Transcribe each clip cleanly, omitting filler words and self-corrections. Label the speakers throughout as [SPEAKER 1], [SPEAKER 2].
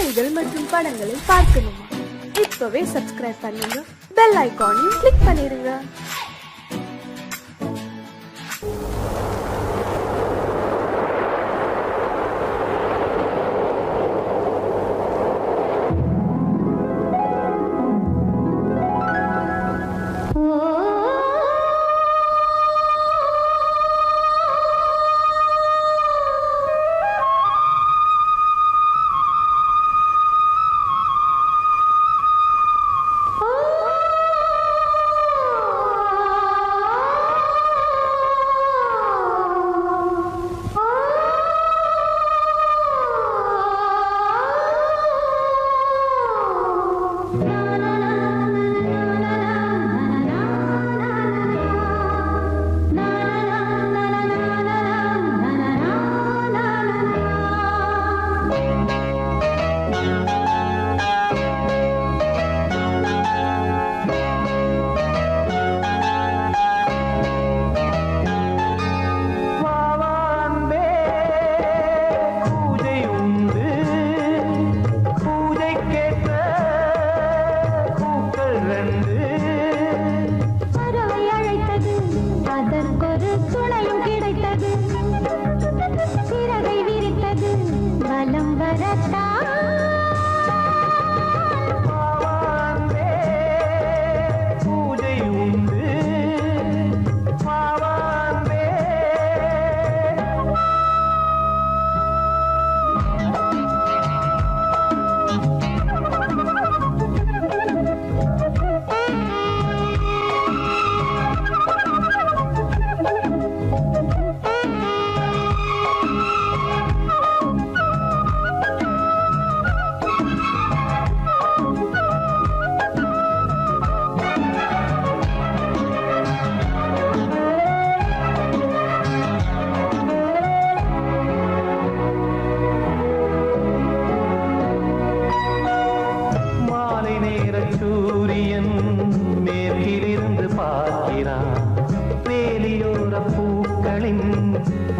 [SPEAKER 1] சீரியல்கள் மற்றும் படங்களை பார்க்கணுமா? இப்பவே சப்ஸ்கிரைப் பண்ணுங்க, பெல் ஐகானையும் கிளிக் பண்ணிருங்க.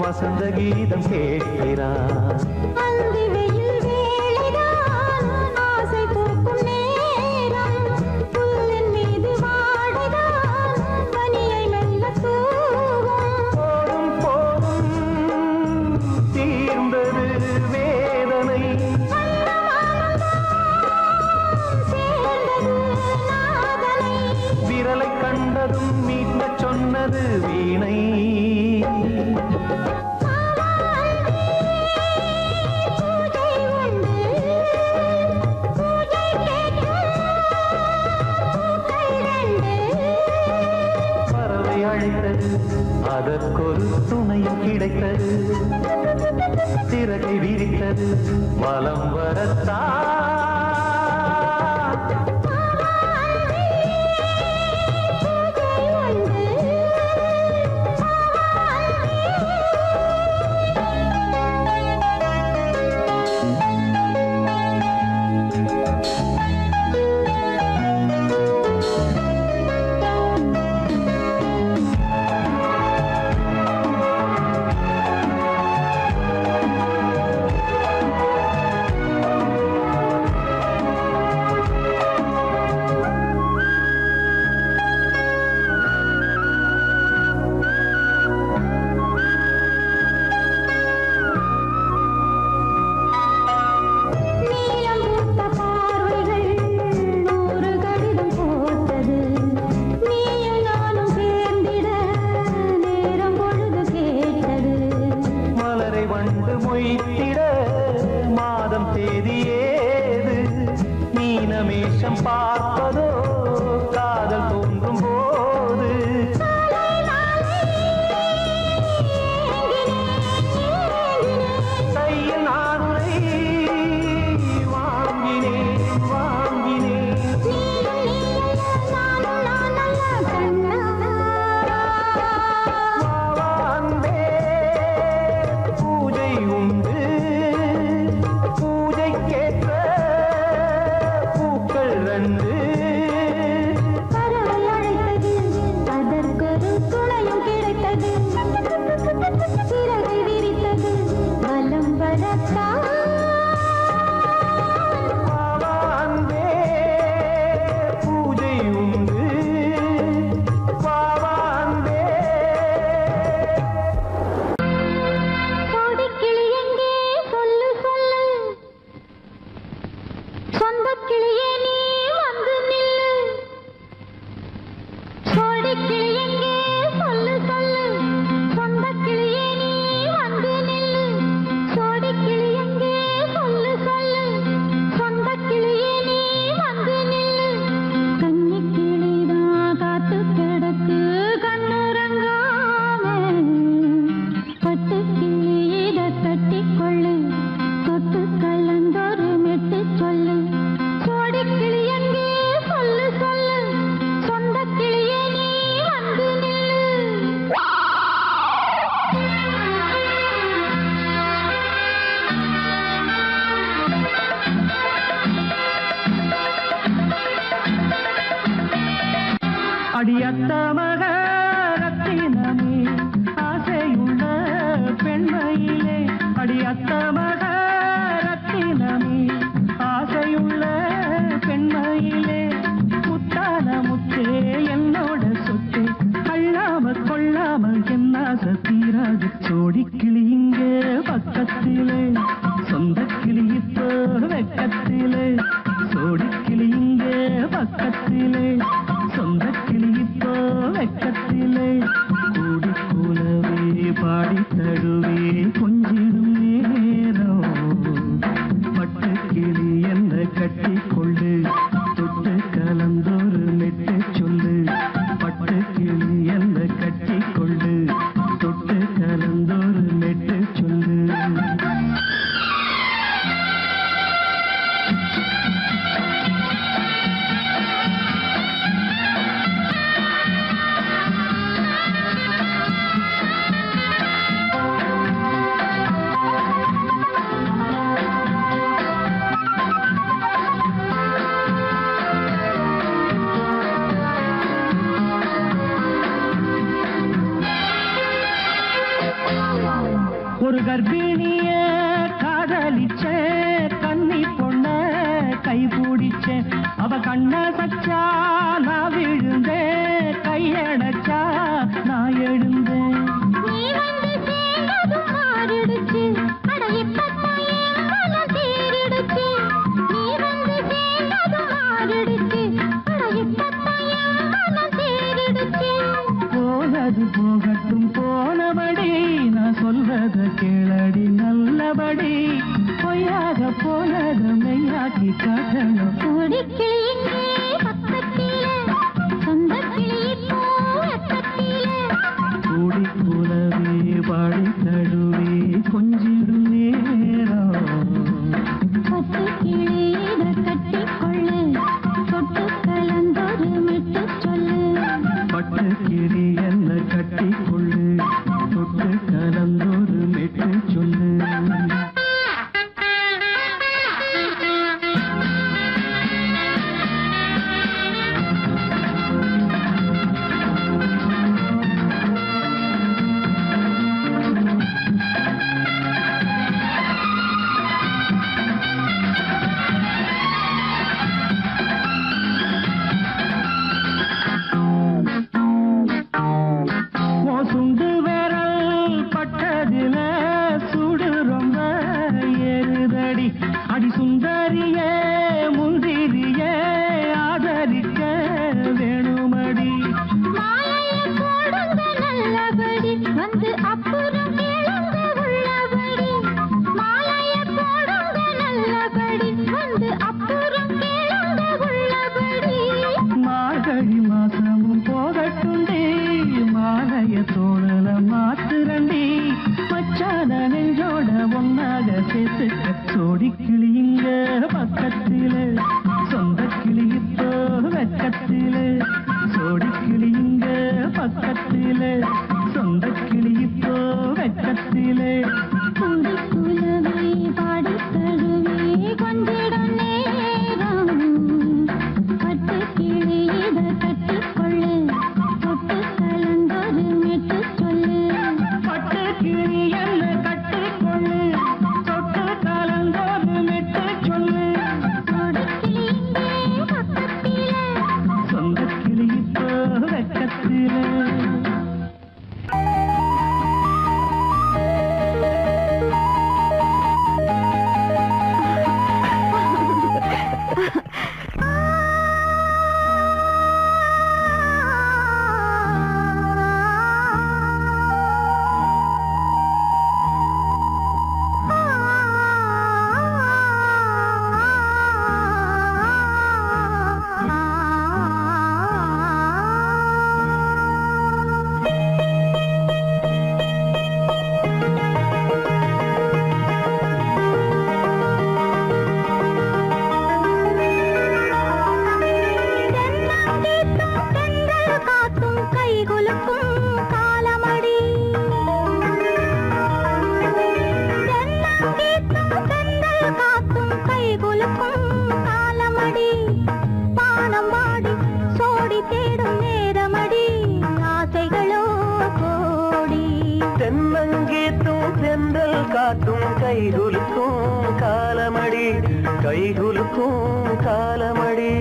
[SPEAKER 2] வசந்த கீதம் கேட்கிறான்.
[SPEAKER 3] ஆசை பூக்கும் நேரம் புல்லின் மீது வாடுதான் பனியை மெல்ல தூவும்.
[SPEAKER 2] போதும் போதும் தீர்ந்தது வேதனை,
[SPEAKER 3] சேர்ந்தது நாதனை,
[SPEAKER 2] விரலை கண்டதும் மீட்கச் சொன்னது வீணை. அதற்கொரு துணையும் கிடைத்தது, சிறகை விரித்தது வலம் வரத்தான். மாதம் தேதி ஏது, மீனமேஷம் பார்ப்பதோ காதல் தோன்றும் போது. கையில் நானுரை வாங்கினேன் வாங்கினேன். பூஜை உண்டு, பூஜைக்கேற்ற பூக்கள் 2 அடியத்த மகரத்தினமே ஆசையுள்ள பெண்மையிலே அடியத்த மகரத்தினமே ஆசையுள்ள பெண்மையிலே முத்தான முத்தே என்னோட சொத்தே அள்ளாம கொள்ளாம என்ன சத்தீராது சோடி கிளி இங்கே பக்கத்திலே சொந்த கிளி இப்போ வெக்கத்திலே சோடி கிளி இங்கே பக்கத்திலே சொந்த கிளி இப்போ வெக்கத்திலே கூடி கூலவே பாடி தழுவே கொஞ்சிடும் நேரம் பட்டு கிளி என்ன கட்டி கொண்டு தொட்டு கலந்தொரு மெட்டு சொல்லு பட்டு கிளி என்ன கட்டி கொண்டு தொட்டு கலந்தொரு மெட்டு சொல்லு ஒரு கர்ப்பிணிய காதலிச்ச கன்னி பொண்ண கை பிடிச்ச அவ கண்ண சச்சா நான் விழுந்தேன் கையடைச்சா நான் எழுந்தேன்
[SPEAKER 3] நீ வந்து சேர்ந்ததும் மாறிடுச்சு அட இப்பத்தான் என் மனம் தேறிடுச்சு நீ வந்து சேர்ந்ததும் மாறிடுச்சு அட இப்பத்தான் என் மனம் தேறிடுச்சு
[SPEAKER 2] போனது போகட்டும் போனபடி நான் சொல்றத கேளடி நல்லபடி பொய்யாக போனது மெய்யாக்கி காட்டணும்
[SPEAKER 3] கூடிக்கிளி இங்கே பக்கத்திலே சொந்த கிளி இப்போ வெக்கத்திலே
[SPEAKER 2] கூடி கூலவே பாடி தழுவே கொஞ்சிடும் நேரம்
[SPEAKER 3] பட்டு கிளி இதை கட்டிக்கொள்ளு தொட்டு கலந்தொரு மெட்டு சொல்லு
[SPEAKER 2] பட்டு கிளி என்ன கட்டி கொள்ளு தொட்டு கலந்தொரு மெட்டு சொல்லு சுண்டு விரல் பட்டதில சுடு ரொம்ப ஏறுதடி அடி சுந்தரியே முந்திரியே ஆதரிக்க வேணுமடி
[SPEAKER 3] மாலைய போடுங்க நல்லபடி வந்து அப்புறம் கேளுங்க உள்ளபடி மாலைய போடுங்க நல்லபடி வந்து அப்புறம் கேளுங்க உள்ளபடி
[SPEAKER 2] மார்கழி மாசமும் போகட்டுண்டி மாலைய தோழல மாத்துரண்டி மச்சான நெஞ்சோட ஒன்னாக சேர்த்துக்க சோடி கிளி இங்க பக்கத்திலே சொந்த கிளி இப்போ வெக்கத்திலே சோடி கிளி இங்க பக்கத்திலே சொந்த கிளி இப்போ வெக்கத்திலே
[SPEAKER 3] கூடி குலவே பாடி தழுவே கொஞ்சிடும் நேரம்
[SPEAKER 4] கைகுலுக்கும் காலமடி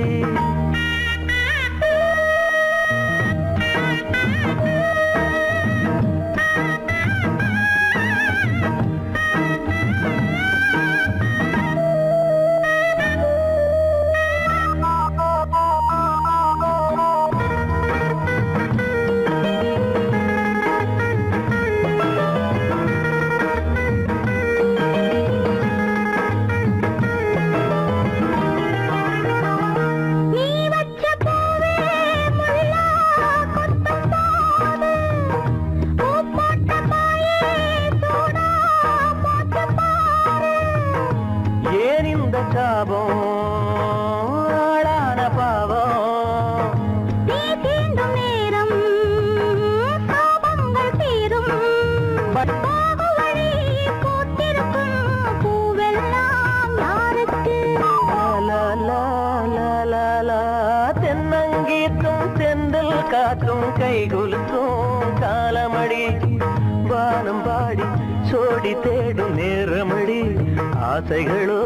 [SPEAKER 4] கைகுலுக்கும் காலமடி வானம் பாடி சோடி தேடும் நேரமடி ஆசைகளோ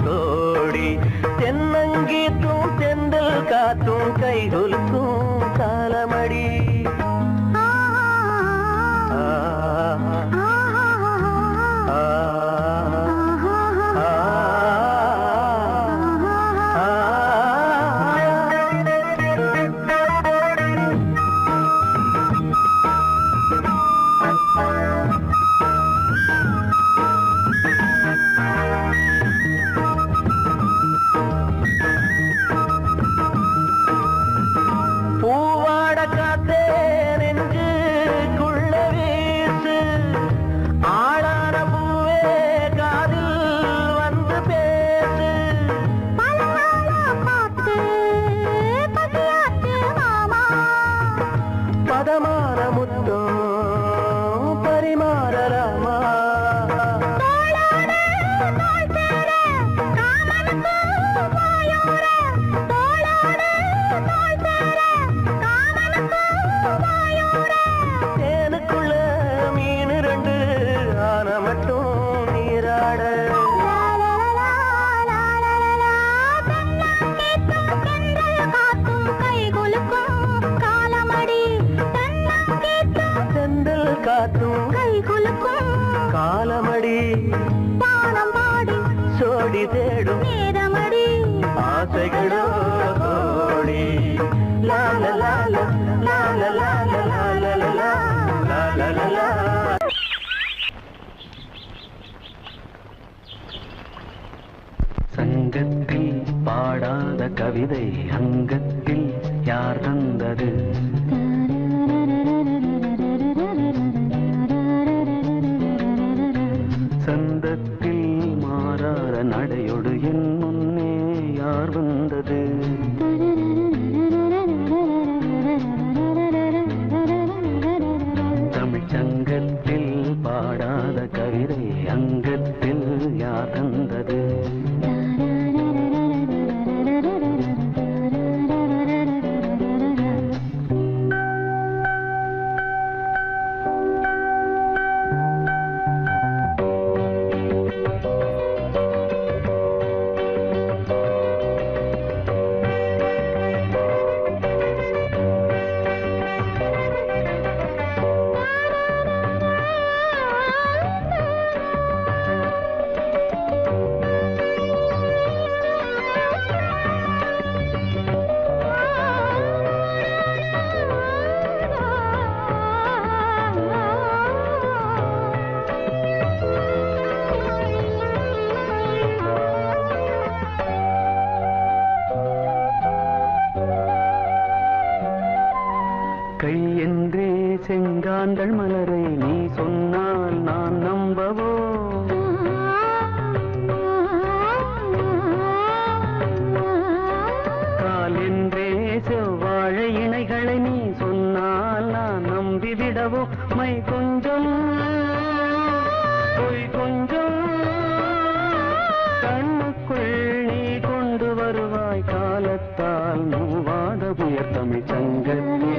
[SPEAKER 4] கோடி தென்னங்கீத்தும் தெந்தல் காத்தும் கைகுலுக்கும் காலமடி காலமடி பானம் பாடி சோடி தேடும் நேரமடி ஆசைகளோ கோடி லா லா லா லா லா லா லா லா லா லா லா. சங்கத்தில் பாடாத கவிதை அங்கத்தில் யார் தந்தது? சந்தத்தில் மாறாத நடையோடு என் முன்னே யார் வந்தது? தமிழ் சங்கத்தில் பாடாத கவிதை அங்கத்தில் யார் தந்தது? செங்காந்தள் மலரை நீ சொன்னால் நான் நம்பவோ? கால் என்றே செவ்வாழை இணைகளை நீ சொன்னால் நான் நம்பிவிடவோ? மை கொஞ்சம் பொய் கொஞ்சம் கண்ணுக்குள் நீ கொண்டு வருவாய் காலத்தால் மூவாத புயர் தமிழ் சங்கத்தில்.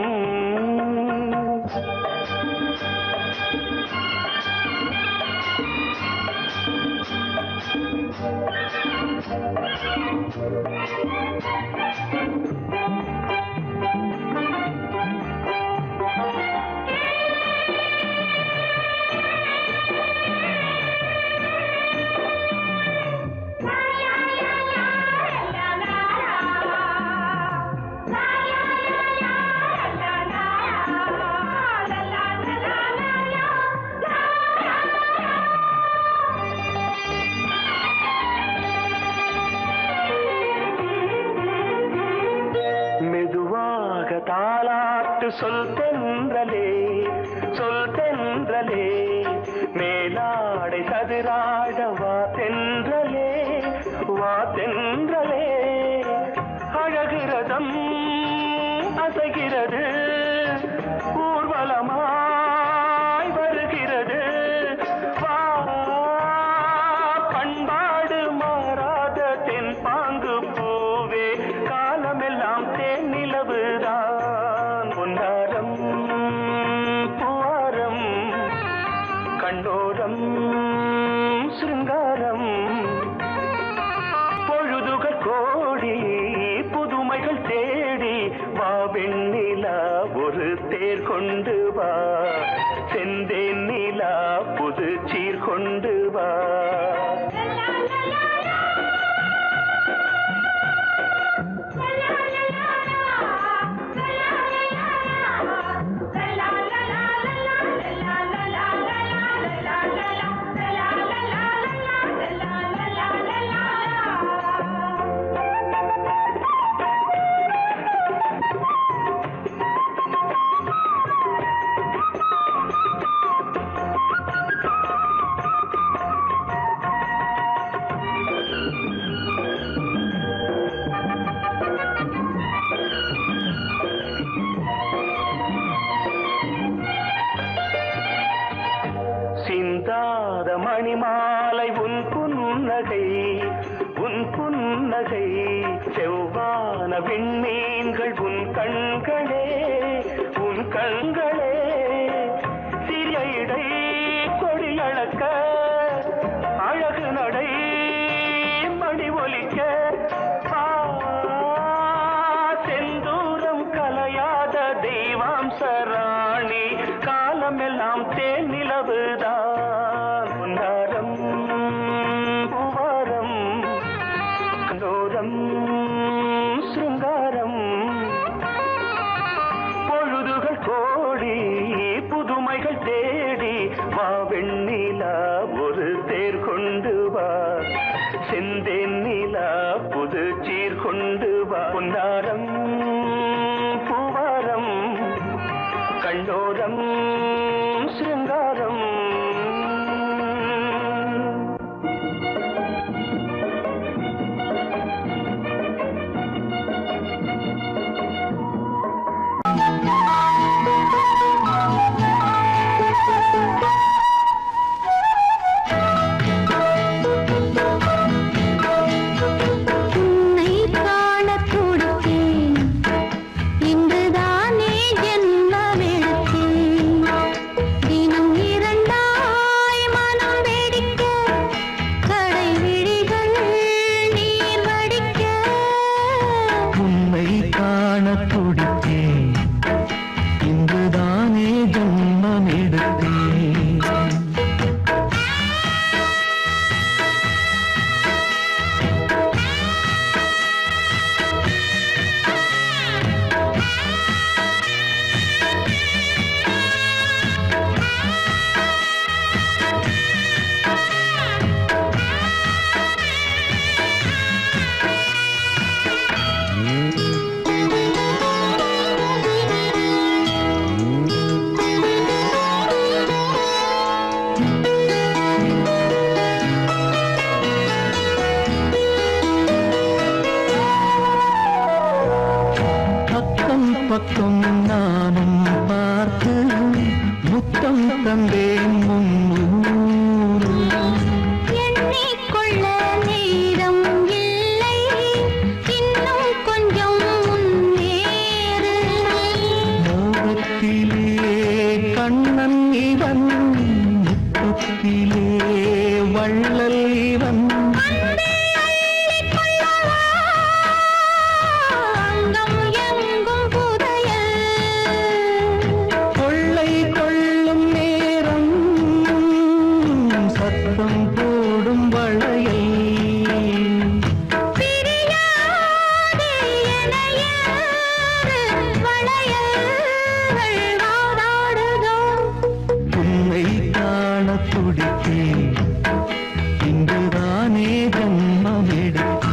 [SPEAKER 2] சொல் தென்றலே சொல் தென்றலே மேலாடை சதுராட வா தென்றலே வா தென்றலே அழகிறதம் அசைகிறது ஊர்வலமாய் வருகிறது வா பண்பாடு மாறாத தென்பாங்கு பூவே காலமெல்லாம் தேன் நிலவுதான் பொன்னாரம் பூவாரம் கண்டோரம் சிருங்காரம் பொழுதுகள் கோடி புதுமைகள் தேடி வா வெண்ணிலா ஒரு தேர் கொண்டு வா செந்தேன் நிலா புது சீர் கொண்டு வா சிந்தாத மணிமாலை உன் புன்னகை செவ்வான விண்மீன்கள் உன் கண்களே சிறிய இடை கொடியளக்க அழகு நடை மணி ஒலிக்க செந்தூரம் கலையாத தெய்வாம்சராணி காலமெல்லாம் தேன் நிலவுதான் பொன்னாரம் பூவாரம் கண்டோரம் சிருங்காரம் பொழுதுகள் கோடி புதுமைகள் தேடி வா வெண்ணிலா ஒரு தேர் கொண்டு வா செந்தேன் நிலா புது சீர் கொண்டு வா பொன்னாரம் பூவாரம் கண்டோரம் சிருங்காரம்
[SPEAKER 5] பக்கம் நானும் பார்த்து முத்தம் தந்தேன் முன்னூறு
[SPEAKER 3] எண்ணிக்கொள்ள நேரம் இல்லை இன்னும் கொஞ்சம் முன்னேறு
[SPEAKER 5] மோகத்திலே கண்ணன் இவன் முத்தத்திலே வள்ளல் இவன்
[SPEAKER 3] அன்பே அள்ளிக் கொள்ளவா
[SPEAKER 5] எடுத்தேன் இங்குதானே ஜன்மம் எடுத்தேன்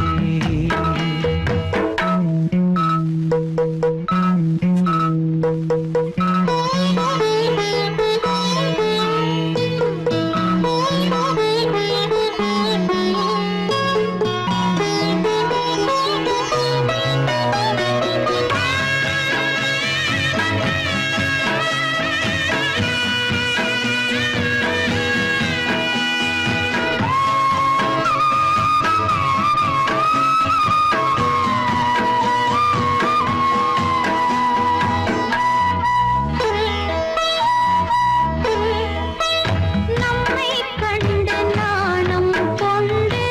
[SPEAKER 3] நம்மை கண்டு நாணம் கொண்டு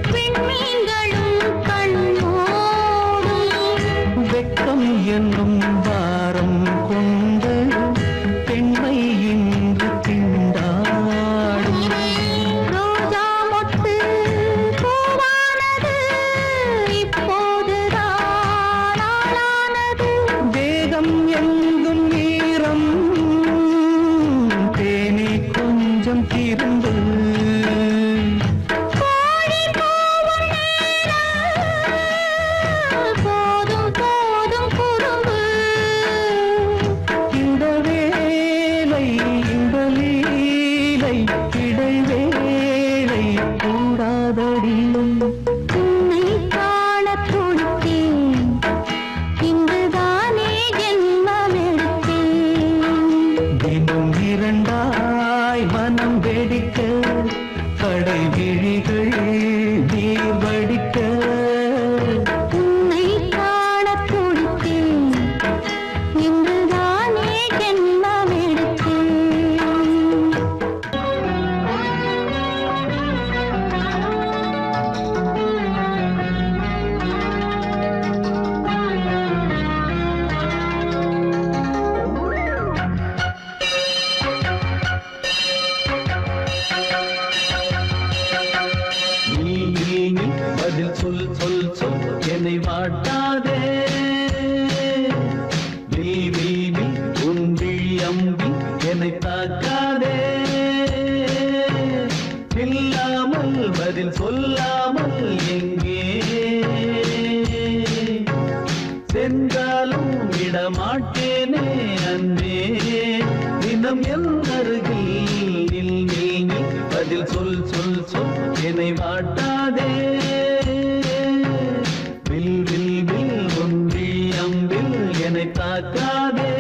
[SPEAKER 3] விண்மீன்களும் கண்ணோடும்
[SPEAKER 5] வெட்கம் என்னும் பாரம் கொண்டு பெண்மை இன்று திண்டாடும்
[SPEAKER 3] ரோஜா மொட்டு பூவானது இப்போதுதான் ஆளானது
[SPEAKER 5] தேகம் எங்கும் ஈரம் தேனே கொஞ்சம் திருந்து
[SPEAKER 3] கோழி கூவும் நேரம் போதும் போதும் குறும்பு
[SPEAKER 5] இந்த வேலை இந்த லீலை இடைவேளை கூடாதடியும்
[SPEAKER 3] உன்னை காணத் துடித்தேன் இங்குதானே ஜென்மம் எடுத்தேன்
[SPEAKER 5] தினம் இரண்டாய் மனம் வெடிக்க கடை விழிகள் நீர் வடிக்க
[SPEAKER 3] உன்னை காணத் துடித்தேன் இங்குதானே ஜென்மம் எடுத்தேன்
[SPEAKER 5] நீ பதில் சொல் சொல் சொல் என்னை வாட்டாதே நீ உன் விழி அம்பி என்னை தாக்காதே இல்லாமல் பதில் சொல்லாமல் எங்கே சென்றாலும் விடமாட்டேனே அன்பே தினம் என் அருகில் நில் நில் நில் பதில் சொல் சொல் சொல் என்னை வாட்டாதே வில் வில் வில் ஒன்றி அம்பில் என்னை தாக்காதே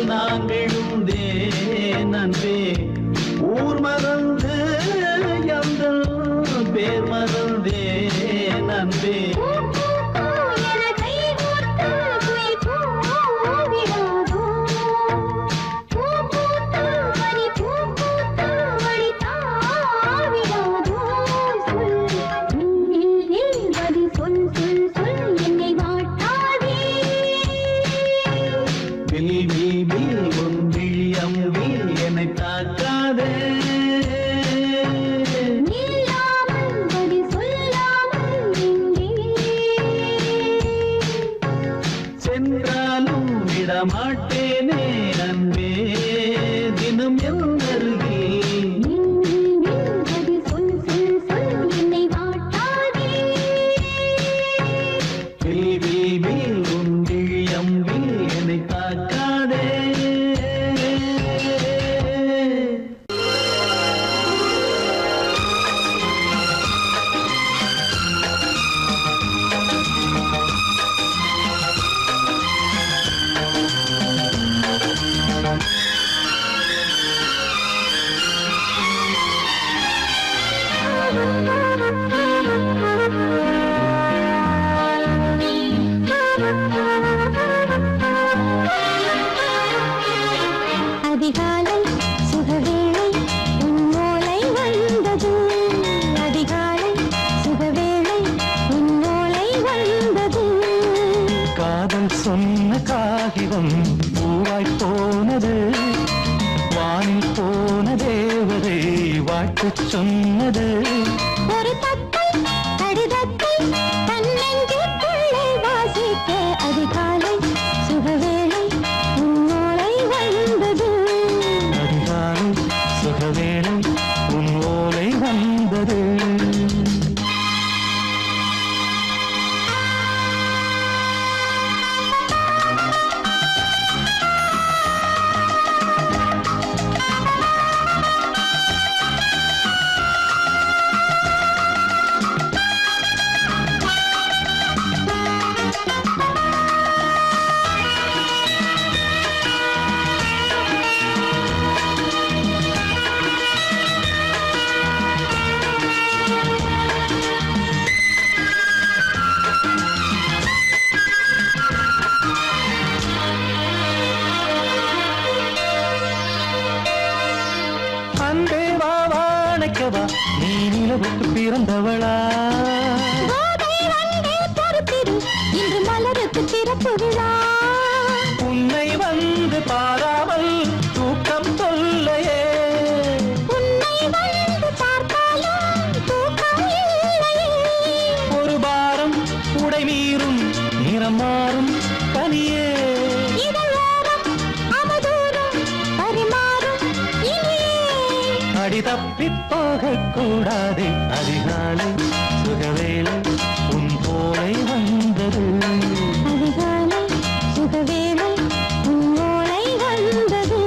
[SPEAKER 5] நான் விழுந்தேன் அன்பே ஊர் மறந்து எந்தன் பேர் மறந்தேன் அன்பே சென்றாலும் விடமாட்டேனே அன்பே தினம் என் அருகில் உன் விழியம்பில் என்னை தாக்காதே
[SPEAKER 3] அதிகாலை சுகவேளை உன்னோலை வந்தது அதிகாலை சுகவேளை உன்னோலை வந்தது
[SPEAKER 4] காதல் சொன்ன காகிதம் பூவாய் போனது வானில் போன தேவதை வாழ்த்துச் சொன்னது
[SPEAKER 3] ஒரு தத்தை கடிதத்தை தன்னெஞ்சுக்குள்ளே வாசிக்க அதிகாலை சுகவேளை உன்னோலை வந்தது
[SPEAKER 4] அதிகாலை சுகவேளை உன் ஓலை வந்தது அன்பே வா வாழைக்கவா நீ நிலவுக்கு பிறந்தவளா
[SPEAKER 3] கோதை வந்தே பொறுத்திரு இன்று மலருக்கு திறப்பு விழா
[SPEAKER 4] உன்னை வந்து பாராமல் தூக்கம் தொல்லையே
[SPEAKER 3] உன்னை வந்து பார்த்தாலும் தூக்கம் இல்லையே
[SPEAKER 4] ஒரு பாரம் உடை மீறும் நிறம் மாறும் பனியே
[SPEAKER 3] இதழோரம் அமுதூரம் பரிமாறும் இனியே
[SPEAKER 4] அடி தப்பிப் போகக் கூடாதே அதிகாலை சுகவேளை உன் போலை வந்தது
[SPEAKER 3] அதிகாலை சுகவேளை உன்னோலை வந்தது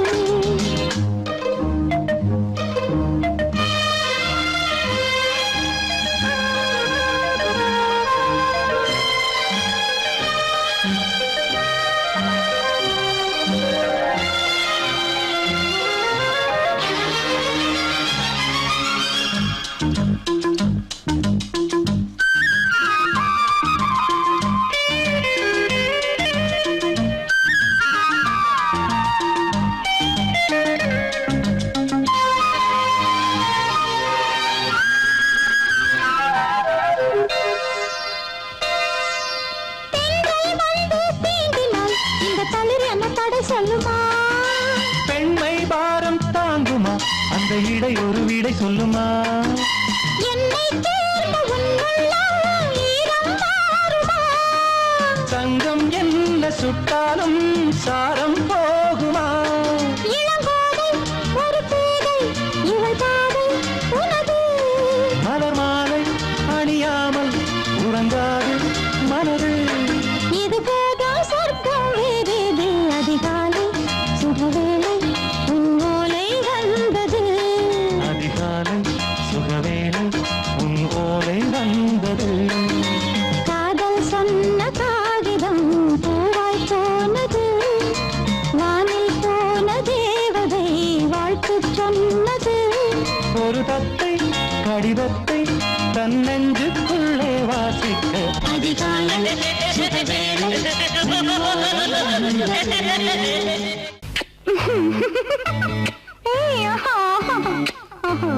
[SPEAKER 3] சொல்லுமா
[SPEAKER 4] பெண்மை பாரம் தாங்குமா அந்த இடை ஒரு விடை சொல்லுமா
[SPEAKER 3] என்னை தேர்ந்த உன்னுள்ளம் ஈரம் மாறுமா
[SPEAKER 4] தங்கம் என்ன சுட்டாலும் சாரம் போகுமா
[SPEAKER 3] இளங்கோதை ஒரு பேதை இவள் பாதை உனது
[SPEAKER 4] மலர் மாலை அணியாமல் உறங்காது மனது
[SPEAKER 3] இது போதும் சொர்க்கம் வேறேது அதிகாலை சுகவேளை உன்னோலை வந்தது
[SPEAKER 4] அதிகாலை சுகவேளை உன் ஓலை வந்தது
[SPEAKER 3] காதல் சொன்ன காகிதம் பூவாய் போனது வானில் எடுத்து சொன்னது
[SPEAKER 4] ஒரு தத்தை கடிதத்தை தன் நெஞ்சுக்குள்ளே வாசிக்க
[SPEAKER 3] அதிகாலை சுகவேளை ஏய், ஆஹா, ஆஹா.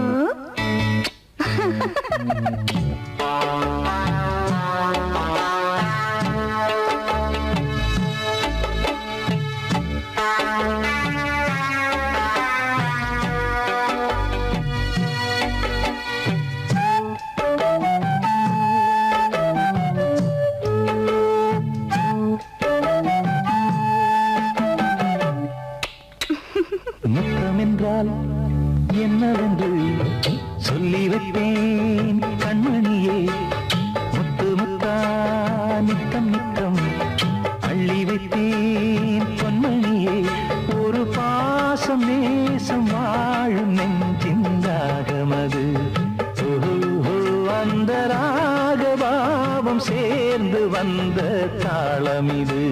[SPEAKER 4] முத்தம் என்றால் என்னவென்று சொல்லி வைப்பேன் கண்மணியே. முத்து முத்தா நித்தம் நித்தம் அள்ளி வைப்பேன் பொன்மணியே. ஒரு பாசம் நேசம் வாழும் நெஞ்சின் ராகமது. ஓஹோ, அந்த ராகபாவம் சேர்ந்து வந்த தாளமிது.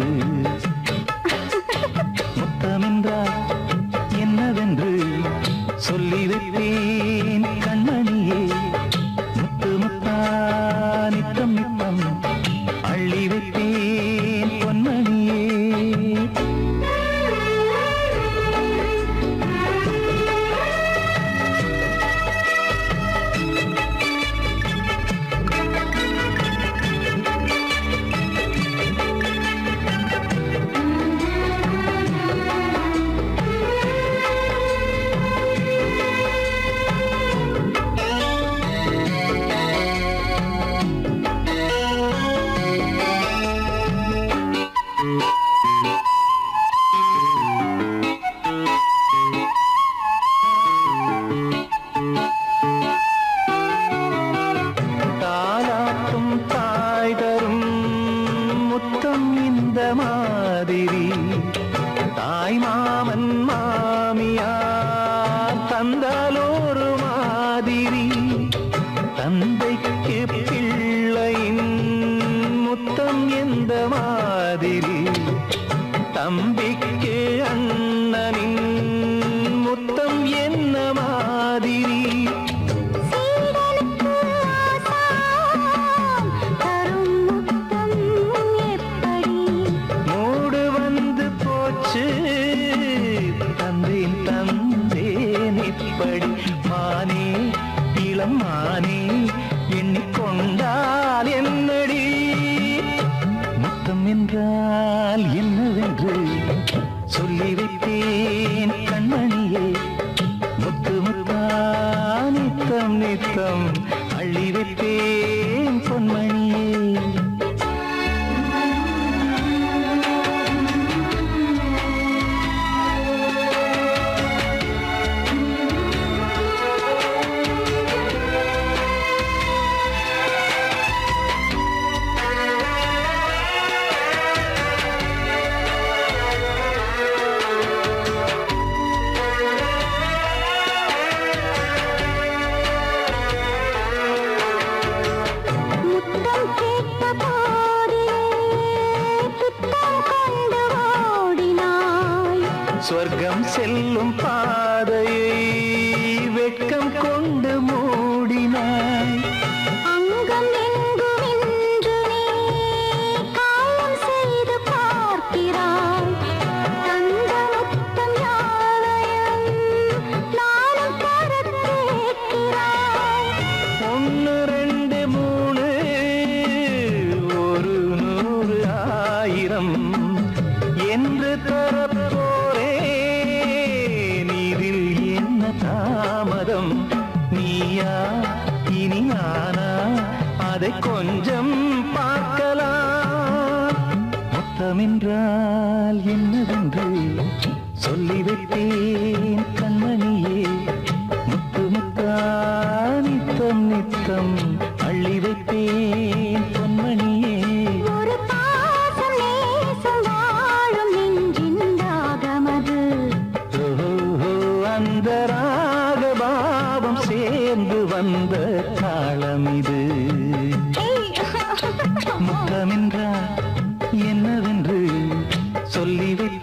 [SPEAKER 4] முத்தமென்றால் என்னவென்று சொல்லி வைப்பேன் கண்மணியே. முத்து முத்தா நித்தம் நித்தம் அள்ளி வைப்பேன் பொன்மணியே. தாலாட்டும் தாய் தரும் முத்தம் இந்த மாதிரி தாய் மாமன் மாமியார் தந்தாலோரு மாதிரி. தந்தைக்கு பிள்ளையின் முத்தம் எந்த மாதிரி தம்பிக்கு அண்ணனின் முத்தம் என்ன மாதிரி.
[SPEAKER 3] சீடனுக்கு ஆசான் தரும் முத்தம் எப்படி
[SPEAKER 4] மூடு வந்து போச்சு தந்தேன் தந்தேன் இப்படி. மானே இளம் மானே எண்ணிக்கொண்டால் என்னடி. முத்தம் என்றால் என்னவென்று சொல்லி வைத்தேன் கண்மணியே. முத்து முத்தா நித்தம் நித்தம் அள்ளி வைத்தேன் பொன்மணியே.
[SPEAKER 3] முத்தம் கேட்ட போதிலே துத்தம் கொண்டு ஓடினாய்.
[SPEAKER 4] சொர்க்கம் செல்லும் பாதையை வெட்கம் கொண்டு மூடினாய்.
[SPEAKER 3] அங்கம் எங்கும் இன்று நீ காயம் செய்து பார்க்கிறாய். தந்த முத்தம் யாவையும் நானும் தர கேட்கிறாய்.
[SPEAKER 4] ஒன்று ரெண்டு மூணு ஒரு நூறு ஆயிரம் என்று தரப்போரேன். இதில் என்ன தாமதம்? நீயா இனி நானா அதை கொஞ்சம் பார்க்கலாம். முத்தமென்றால் என்னவென்று சொல்லி வைத்தேன் கண்மணியே. முத்து முத்தா நித்தம் நித்தம் அள்ளி வைத்தேன் பொன்மணியே.
[SPEAKER 3] ஒரு பாசம் நேசம் வாழும் நெஞ்சின் ராகமது.
[SPEAKER 4] ஓஹோ, அந்த ராகபாவம் சேர்ந்து வந்த தாளமிது. முத்தமென்றால் என்னவென்று சொல்லி வைத்தேன்